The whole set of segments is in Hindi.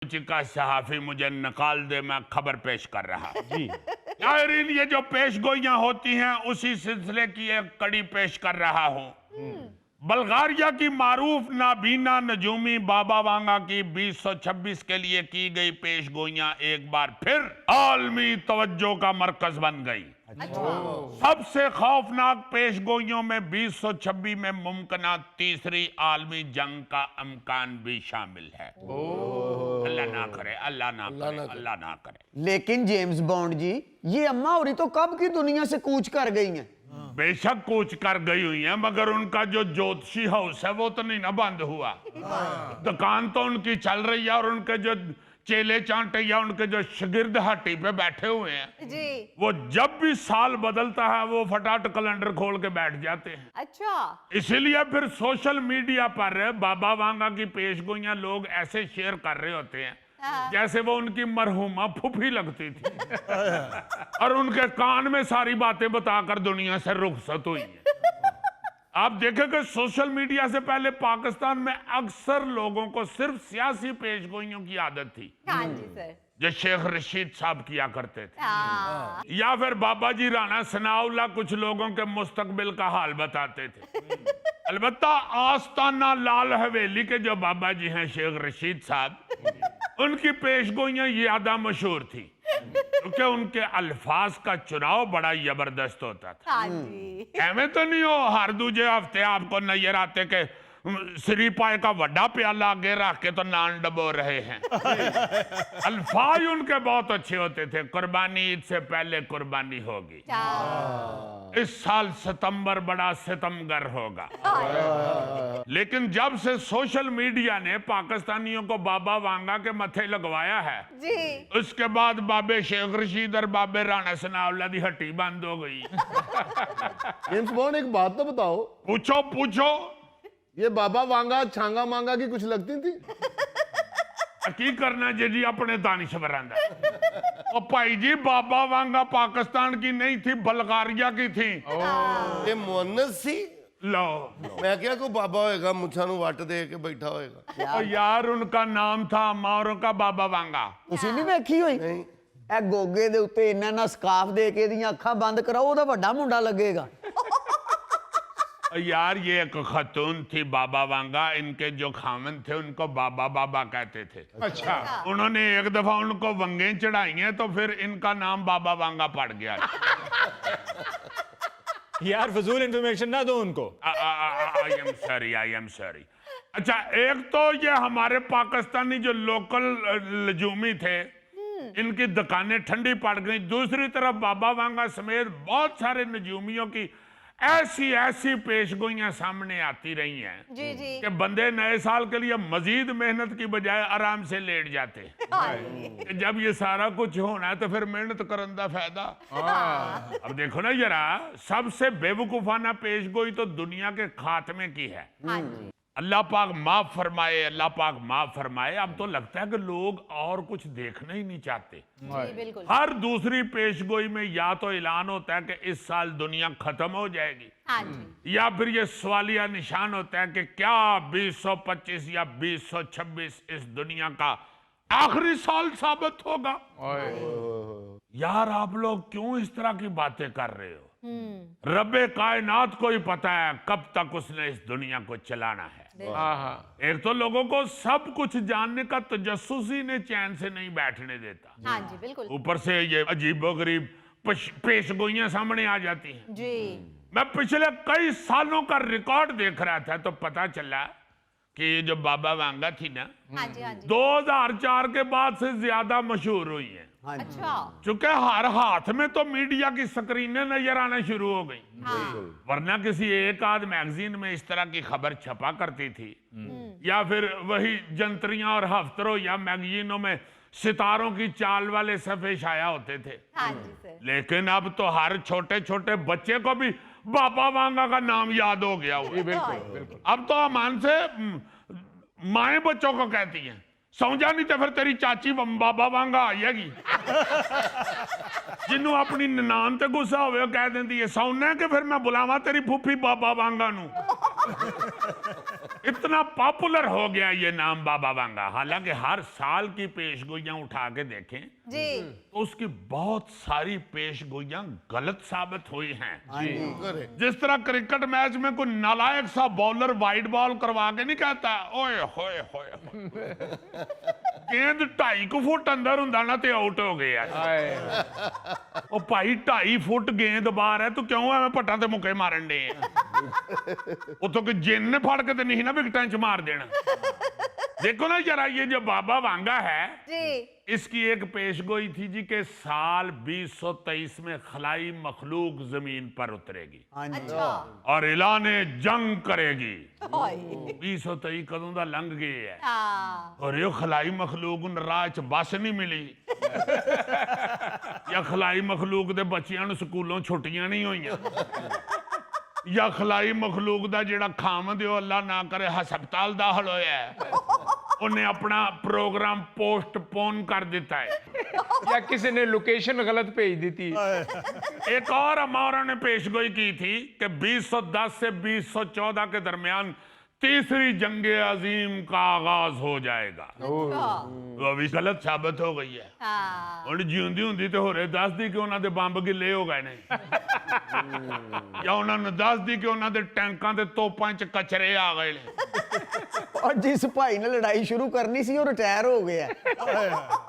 का सहाफी मुझे निकाल दे, मैं खबर पेश कर रहा जी। यारीन, ये जो पेश गोइयां होती हैं उसी सिलसिले की एक कड़ी पेश कर रहा हूँ। बल्गारिया की मारूफ नाबीना नजूमी बाबा वांगा की 2026 के लिए की गई पेश गोइयां एक बार फिर आलमी तवज्जो का मरकज बन गई। सबसे खौफनाक पेश गोइयों में 2026 में मुमकिना तीसरी आलमी जंग का अमकान भी शामिल है। अल्लाह ना करे, अल्लाह ना करे, अल्लाह ना करे। लेकिन जेम्स बॉन्ड जी, ये अम्मा होरी तो कब की दुनिया से कूच कर गई हैं। बेशक कूच कर गई हुई हैं, मगर उनका जो ज्योतिषी हाउस है वो तो नहीं ना बंद हुआ। दुकान तो उनकी चल रही है और उनके जो चेले चांटे या उनके जो शागिर्द हट्टी पे बैठे हुए हैं जी। वो जब भी साल बदलता है वो फटाट कैलेंडर खोल के बैठ जाते हैं। अच्छा। इसीलिए फिर सोशल मीडिया पर बाबा वांगा की पेशगोइयां लोग ऐसे शेयर कर रहे होते हैं जैसे वो उनकी मरहूमा फूफी लगती थी और उनके कान में सारी बातें बताकर दुनिया से रुखसत हुई है। आप देखेंगे सोशल मीडिया से पहले पाकिस्तान में अक्सर लोगों को सिर्फ सियासी पेशगोइयों की आदत थी। हाँ जी सर। जो शेख रशीद साहब किया करते थे, हाँ। या फिर बाबा जी राणा सनाउल्लाह कुछ लोगों के मुस्तकबिल का हाल बताते थे। अलबत्ता आस्ताना लाल हवेली के जो बाबा जी हैं शेख रशीद साहब, उनकी पेशगोइयां ज्यादा मशहूर थी क्योंकि उनके अल्फाज का चुनाव बड़ा जबरदस्त होता था। हाँ जी। एवं तो नहीं हो हर दूजे हफ्ते आपको नजर आते के श्री पाए का वड्डा प्याला आगे रख के तो नान डबो रहे हैं। अल्फाज उनके बहुत अच्छे होते थे। कुर्बानी ईद से पहले कुर्बानी होगी, इस साल सितंबर बड़ा सितमगर होगा। लेकिन जब से सोशल मीडिया ने पाकिस्तानियों को बाबा वांगा के मथे लगवाया है जी, उसके बाद बाबे शेख रशीद और बाबे राणा सनाउल्लाह की हट्टी बंद हो गई। जेम्स बॉन्ड, एक बात तो बताओ। पूछो पूछो। ये बाबा वांगा छांगा मांगा की कुछ लगती थी? की करना जी अपने दानिश्वर और भाई जी, बाबा वांगा पाकिस्तान की नहीं थी, बल्गारिया की थी। ये मुअन्नस सी लो, मैं क्या को बाबा होएगा मुछा नु वट दे के बैठा होएगा। और यार उनका नाम था मारों का बाबा वांगा। ਤੁਸੀਂ ਨਹੀਂ ਵੇਖੀ ਹੋਈ ਇਹ ਗੋਗੇ ਦੇ ਉੱਤੇ ਇੰਨਾ ਨਾ ਸਕਾਫ ਦੇ ਕੇ ਇਹਦੀਆਂ ਅੱਖਾਂ ਬੰਦ ਕਰਾਓ, ਉਹਦਾ ਵੱਡਾ ਮੁੰਡਾ ਲੱਗੇਗਾ। यार ये एक खतून थी बाबा वांगा, इनके जो खामन थे उनको बाबा बाबा कहते थे। अच्छा। उन्होंने एक दफा उनको वंगे चढ़ाई हैं तो फिर इनका नाम बाबा वांगा पड़ गया। यार फजूल इंफॉर्मेशन ना दो उनको। I am sorry, I am sorry. अच्छा, एक तो ये हमारे पाकिस्तानी जो लोकल लजूमी थे इनकी दुकानें ठंडी पड़ गई। दूसरी तरफ बाबा वांगा समेत बहुत सारे नजूमियों की ऐसी ऐसी पेशगोइयां सामने आती रही हैं जी जी। कि बंदे नए साल के लिए मजीद मेहनत की बजाय आराम से लेट जाते हैं। जब ये सारा कुछ होना है तो फिर मेहनत करने का फायदा। अब देखो ना जरा, सबसे बेवकूफाना पेशगोई तो दुनिया के खात्मे की है। हाँ जी। अल्लाह पाक माफ फरमाए, अल्लाह पाक माफ फरमाए। अब तो लगता है कि लोग और कुछ देखना ही नहीं चाहते। जी बिल्कुल। हर दूसरी पेशगोई में या तो ऐलान होता है कि इस साल दुनिया खत्म हो जाएगी, हाँ जी। या फिर ये सवालिया निशान होता है कि क्या 2025 या 2026 इस दुनिया का आखिरी साल साबित होगा। यार आप लोग क्यों इस तरह की बातें कर रहे हो? रब्बे कायनात को ही पता है कब तक उसने इस दुनिया को चलाना है। एक तो लोगों को सब कुछ जानने का तजस्सुस ही ने चैन से नहीं बैठने देता। हाँ जी बिल्कुल। ऊपर से ये अजीबोगरीब पेशगोइयां सामने आ जाती हैं। जी। मैं पिछले कई सालों का रिकॉर्ड देख रहा था तो पता चला कि जो बाबा वांगा थी ना, हाँ जी हाँ जी। 2004 के बाद से ज्यादा मशहूर हुई है। अच्छा। चूंकि हर हाथ में तो मीडिया की स्क्रीनें नजर आना शुरू हो गई। हाँ। वरना किसी एक आध मैगजीन में इस तरह की खबर छपा करती थी, या फिर वही जंतरियां और हफ्तरों या मैगजीनों में सितारों की चाल वाले सफे छाया होते थे। हाँ जी सर। लेकिन अब तो हर छोटे छोटे बच्चे को भी बाबा वांगा का नाम याद हो गया हुआ। बिल्कुल बिल्कुल। अब तो अमान से माएं बच्चों को कहती हैं, समझा नहीं तो फिर तेरी चाची बाबा वांगा आएगी। जिन्हों अपनी ननान ते गुस्सा होवे कह देंदी है, सौना कि फिर मैं बुलावा तेरी फूफी बाबा वांगा नू। इतना पॉपुलर हो गया ये नाम बाबा वांगा। हालांकि हर साल की पेशगोइयां उठा के देखें जी तो उसकी बहुत सारी पेशगोइयां गलत साबित हुई हैं। करे जिस तरह क्रिकेट मैच में कोई नालायक सा बॉलर वाइड बॉल करवा के नहीं कहता ओए होए होए गेंद 2.5 फुट अंदर हुंदा ना ते आउट हो गया। ओ भाई 2.5 फुट गेंद बाहर है, तू क्यों एवें पट्टां ते मुक्के मारन दे? उतो कि जिन ने फड़ के ते नहीं ना विकेटां च मार देना। देखो ना जरा, ये जो बाबा वांगा है जी इसकी एक पेशगोई थी जी के साल 2023 में खलाई मखलूक जमीन पर उतरेगी अच्छा और ऐलाने जंग करेगी। हाय 2023 कदों दा लंघ गया है हाँ और ये खलाई मखलूक न राह च बस नहीं मिली या खलाई मखलूक दे बच्चियां नूं स्कूलों छुट्टियां नहीं होईयां या खलाई मखलूक दा जेड़ा खामद है ओ अल्लाह ना करे हस्पताल दाखल होया है, उन्हें अपना प्रोग्राम पोस्टपोन कर देता है। या किसी ने लोकेशन गलत भेज दी थी। एक और अमारा ने पेशगोई की थी कि 2010 से 2014 के दरमियान तीसरी जंगे अजीम का आगाज हो जाएगा। वो अभी गलत साबित हो गई है। हाँ ਹੁਣ ਜਿਉਂਦੀ ਹੁੰਦੀ ਤੇ ਹੋਰੇ ਦੱਸਦੀ ਕਿ ਉਹਨਾਂ ਦੇ ਬੰਬ ਗਿੱਲੇ ਹੋ ਗਏ ਨੇ ਜਾਂ ਉਹਨਾਂ ਨੂੰ ਦੱਸਦੀ ਕਿ ਉਹਨਾਂ ਦੇ ਟੈਂਕਾਂ ਦੇ ਤੋਪਾਂ 'ਚ ਕਚਰੇ ਆ ਗਏ ਨੇ। और जिस भाई ने लड़ाई शुरू करनी सी वो रिटायर हो गया।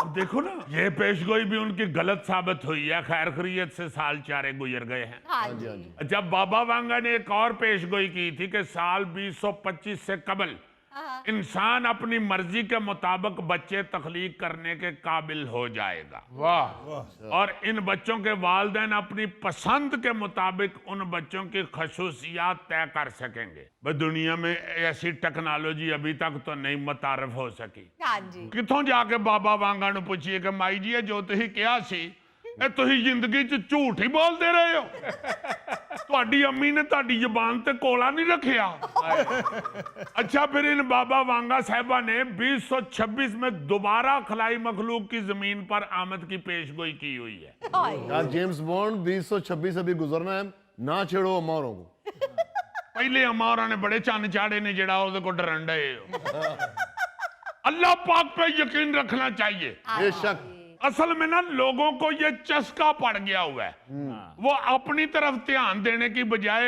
अब देखो ना, ये पेशगोई भी उनकी गलत साबित हुई है। खैर खैरियत से साल 4 गुजर गए हैं। हाँ जी जब बाबा वांगा ने एक और पेशगोई की थी कि साल 2025 से कबल हाँ इंसान अपनी मर्जी के मुताबिक बच्चे तख्लीक करने के काबिल हो जाएगा वाह और इन बच्चों के वालिदैन अपनी पसंद के मुताबिक उन बच्चों की खसूसियात तय कर सकेंगे। भाई दुनिया में ऐसी टेक्नोलॉजी अभी तक तो नहीं मुतारफ हो सकी। हाँ जी किथों जाके बाबा वांगा नूं पुछिए कि माई जी जो तुसीं कहा सी ਇਹ ਤੁਸੀਂ ਜ਼ਿੰਦਗੀ 'ਚ ਝੂਠ ਹੀ ਬੋਲਦੇ ਰਹੇ ਹੋ। ਤੁਹਾਡੀ ਅੰਮੀ ਨੇ ਤੁਹਾਡੀ ਜ਼ਬਾਨ ਤੇ ਕੋਲਾ नहीं रखिया। अच्छा फिर इन बाबा वांगा साहिबा ने 2026 में दोबारा खलाई मखलूक की जमीन पर आमद की पेशगोई की हुई है। हाय यार जेम्स बॉन्ड 2026 अभी गुजरना है, ना छेड़ो अमारों को। पहले अमारा ने बड़े चन्न चाड़े ने जेड़ा ਉਹਦੇ ਕੋਲ डरन डे अल्लाह पाक पे यकीन रखना चाहिए। बेशक असल में ना लोगों को ये चस्का पड़ गया हुआ है, वो अपनी तरफ ध्यान देने की बजाय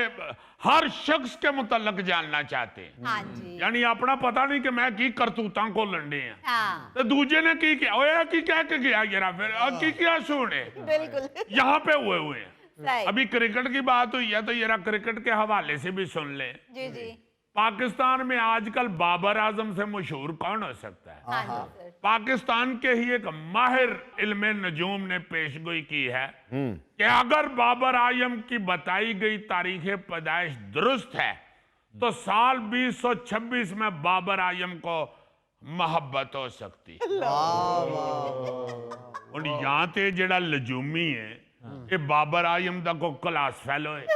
हर शख्स के मुतल्लक जानना चाहते हैं। हाँ जी यानी अपना पता नहीं कि मैं की करतूतां को लड़ने हैं हाँ तो दूजे ने की क्या ओए की कह के गया जरा फिर की क्या सुने बिल्कुल यहाँ पे हुए हैं। सही अभी क्रिकेट की बात हुई है तो जरा क्रिकेट के हवाले से भी सुन ले। जी जी पाकिस्तान में आजकल बाबर आजम से मशहूर कौन हो सकता है? हाँ जी सर पाकिस्तान के ही एक माहिर इल्मे नजूम ने पेशगोई की है कि अगर बाबर आजम की बताई गई तारीख पैदाइश दुरुस्त है तो साल 2026 में बाबर आजम को मोहब्बत हो सकती है। और यहाँ ते जेड़ा लजूमी है ये बाबर आजम दा को क्लास फेलो है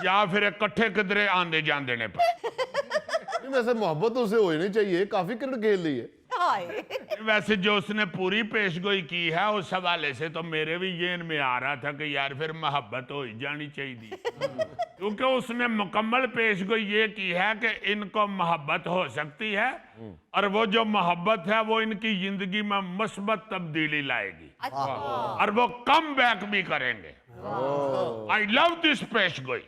या फिर इकट्ठे किधरे आंदे जांदे ने पर। नहीं, वैसे मोहब्बत तो उसे हो ही नहीं चाहिए, काफी क्रिकेट खेल ली है। हाय वैसे जो उसने पूरी पेशगोई की है उस हवाले से तो मेरे भी जेन में आ रहा था कि यार फिर मोहब्बत हो ही जानी चाहिए क्योंकि उसने मुकम्मल पेशगोई ये की है कि इनको मोहब्बत हो सकती है और वो जो मोहब्बत है वो इनकी जिंदगी में मुस्बत तब्दीली लाएगी अच्छा और वो कम बैक भी करेंगे। आई लव दिस पेशगोई।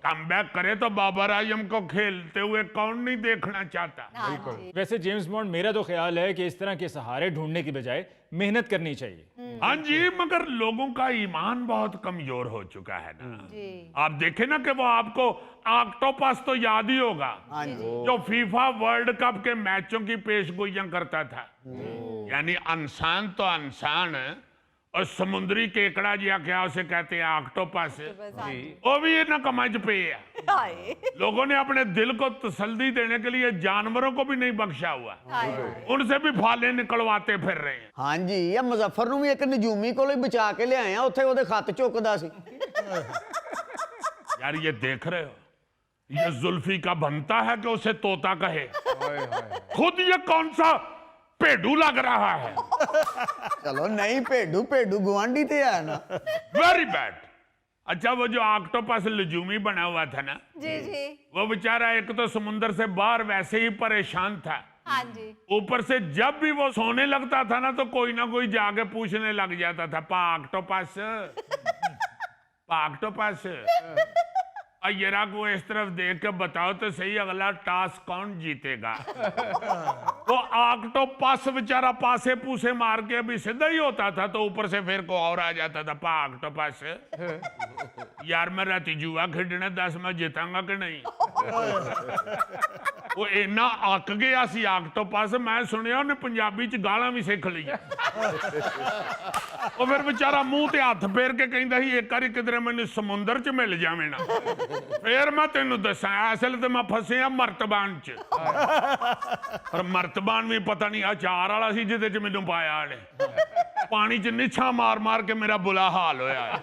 कम बैक करे तो बाबर आजम को खेलते हुए कौन नहीं देखना चाहता। हाँ जी वैसे जेम्स बॉन्ड मेरा तो ख्याल है कि इस तरह के सहारे ढूंढने की बजाय मेहनत करनी चाहिए। हाँ जी, मगर लोगों का ईमान बहुत कमजोर हो चुका है ना। जी आप देखें ना कि वो आपको ऑक्टोपस तो याद ही होगा हाँ जी जो फीफा वर्ल्ड कप के मैचों की पेशगोइयां करता था। यानी इंसान तो इंसान और समुद्री केकड़ा जिया क्या उसे कहते हैं ऑक्टोपस, वो भी ये ना कमज पे है। हाय लोगों ने अपने दिल को तसल्ली देने के लिए जानवरों को भी नहीं बख्शा हुआ, उनसे भी फाले निकलवाते फिर रहे हैं। हाँ जी ये मुजफ्फर ਨੂੰ ਵੀ ਇੱਕ ਨਜੂਮੀ ਕੋਲੋਂ ਹੀ ਬਚਾ ਕੇ ਲਿਆਏ ਆ, ਉੱਥੇ ਉਹਦੇ ਖੱਤ ਚੁੱਕਦਾ ਸੀ। यार ये देख रहे हो, ये जुल्फी का बनता है कि उसे तोता कहे। खुद ये कौन सा भेड़ू लग रहा है। ਚਲੋ ਨਹੀਂ ਭੇਡੂ ਭੇਡੂ ਗਵਾਂਢੀ ਤੇ ਆ ਨਾ। Very bad. अच्छा वो जो ऑक्टोपस लजूमी बना हुआ था ना, जी जी। वो बेचारा एक तो समुंदर से बाहर वैसे ही परेशान था, हाँ जी। ऊपर से जब भी वो सोने लगता था ना तो कोई ना कोई जाके पूछने लग जाता था, ऑक्टोपस ऑक्टोपस अय्यरा को इस तरफ देख के बताओ तो सही अगला टास्क कौन जीतेगा। तो ऑक्टोपस बेचारा पासे पूसे मार के अभी सीधा ही होता था तो ऊपर से फिर को और आ जाता था, ऑक्टोपस यार मैं राती जुआ खेडना, 10 मैं जीतांगा कि नहीं। वो इन्ना अक गया सी ऑक्टोपस, मैं सुनिया उन्हें पंजाबी च गालां भी सीख लिया। ਉਹ ਫਿਰ ਵਿਚਾਰਾ ਮੂੰਹ ਤੇ ਹੱਥ ਫੇਰ ਕੇ ਕਹਿੰਦਾ ਸੀ ਇੱਕ ਵਾਰੀ ਕਿਧਰੇ ਮੈਨੂੰ ਸਮੁੰਦਰ 'ਚ ਮਿਲ ਜਾਵੇਂ ਨਾ, ਫੇਰ ਮੈਂ ਤੈਨੂੰ ਦੱਸਾਂ ਅਸਲ ਤੇ ਮੈਂ ਫਸਿਆ ਮਰਤਬਾਨ 'ਚ। ਪਰ ਮਰਤਬਾਨ ਵੀ ਪਤਾ ਨਹੀਂ ਅਚਾਰ ਵਾਲਾ ਸੀ ਜਿਹਦੇ 'ਚ ਮੈਨੂੰ ਪਾਇਆ ਉਹਨੇ, ਪਾਣੀ 'ਚ ਨਿਛਾਂ ਮਾਰ ਮਾਰ ਕੇ ਮੇਰਾ ਬੁਰਾ ਹਾਲ ਹੋਇਆ।